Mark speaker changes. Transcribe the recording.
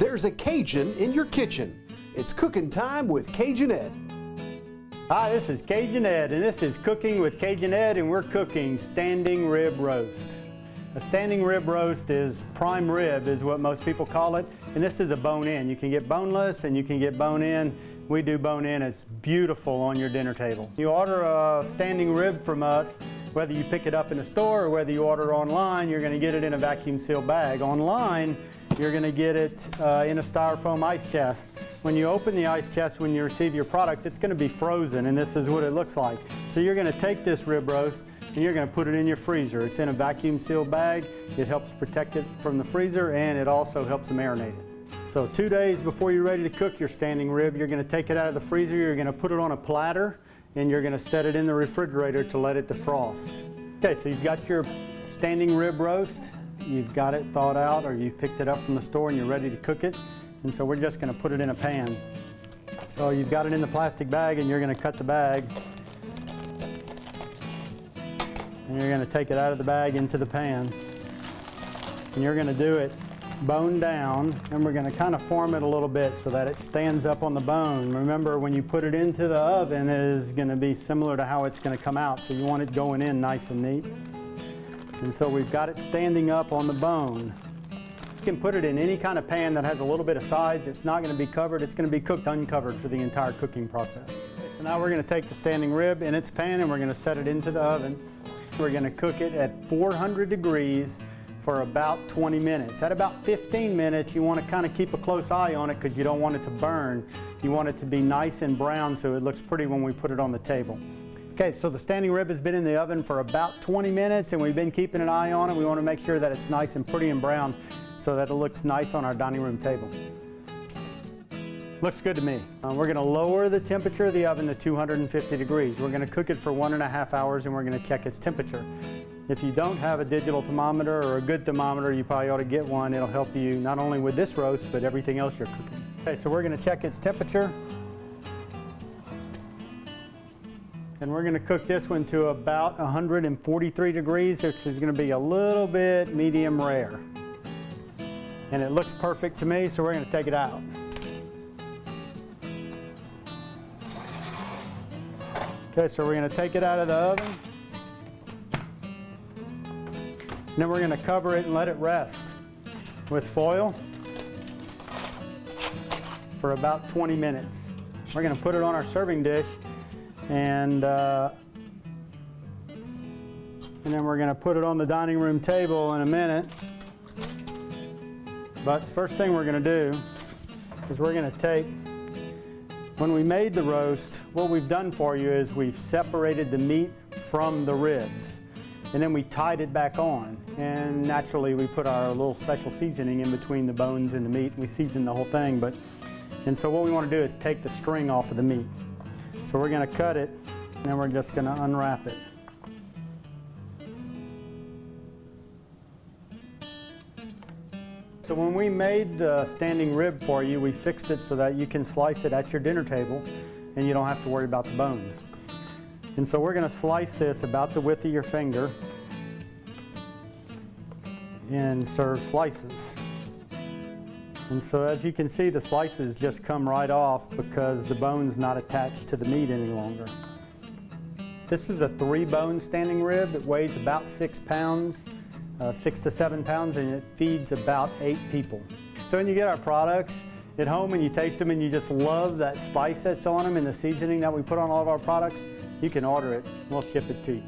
Speaker 1: There's a Cajun in your kitchen. It's cooking time with Cajun Ed.
Speaker 2: Hi, this is Cajun Ed, and this is Cooking with Cajun Ed, and we're cooking standing rib roast. A standing rib roast is prime rib, is what most people call it, and this is a bone-in. You can get boneless and you can get bone-in. We do bone-in. It's beautiful on your dinner table. You order a standing rib from us, whether you pick it up in a store or whether you order online, you're going to get it in a vacuum sealed bag. Online, you're going to get it in a styrofoam ice chest. When you open the ice chest, when you receive your product, it's going to be frozen, and this is what it looks like. So you're going to take this rib roast and you're going to put it in your freezer. It's in a vacuum sealed bag. It helps protect it from the freezer, and it also helps marinate it. So 2 days before you're ready to cook your standing rib, you're going to take it out of the freezer, you're going to put it on a platter, and you're going to set it in the refrigerator to let it defrost. Okay, so you've got your standing rib roast. You've got it thawed out, or you've picked it up from the store and you're ready to cook it. And so we're just going to put it in a pan. So you've got it in the plastic bag, and you're going to cut the bag. And you're going to take it out of the bag into the pan. And you're going to do it bone down, and we're going to kind of form it a little bit so that it stands up on the bone. Remember, when you put it into the oven, it is going to be similar to how it's going to come out. So you want it going in nice and neat. And so we've got it standing up on the bone. You can put it in any kind of pan that has a little bit of sides. It's not going to be covered. It's going to be cooked uncovered for the entire cooking process. So now we're going to take the standing rib in its pan, and we're going to set it into the oven. We're going to cook it at 400 degrees for about 20 minutes. At about 15 minutes, you want to kind of keep a close eye on it because you don't want it to burn. You want it to be nice and brown so it looks pretty when we put it on the table. Okay, so the standing rib has been in the oven for about 20 minutes, and we've been keeping an eye on it. We want to make sure that it's nice and pretty and brown so that it looks nice on our dining room table. Looks good to me. We're going to lower the temperature of the oven to 250 degrees. We're going to cook it for 1.5 hours, and we're going to check its temperature. If you don't have a digital thermometer or a good thermometer, you probably ought to get one. It'll help you not only with this roast, but everything else you're cooking. Okay, so we're going to check its temperature. And we're going to cook this one to about 143 degrees, which is going to be a little bit medium rare. And it looks perfect to me, so we're going to take it out. Okay, so we're going to take it out of the oven. And then we're going to cover it and let it rest with foil for about 20 minutes. We're going to put it on our serving dish, and then we're going to put it on the dining room table in a minute. But the first thing we're going to do is we're going to take, when we made the roast, what we've done for you is we've separated the meat from the ribs, and then we tied it back on. And naturally, we put our little special seasoning in between the bones and the meat, and we season the whole thing. And so what we want to do is take the string off of the meat. So we're going to cut it, and then we're just going to unwrap it. So when we made the standing rib for you, we fixed it so that you can slice it at your dinner table, and you don't have to worry about the bones. And so we're going to slice this about the width of your finger and serve slices. And so as you can see, the slices just come right off because the bone's not attached to the meat any longer. This is a 3-bone standing rib. It weighs about 6 pounds, 6 to 7 pounds, and it feeds about 8 people. So when you get our products at home and you taste them and you just love that spice that's on them and the seasoning that we put on all of our products, you can order it. We'll ship it to you.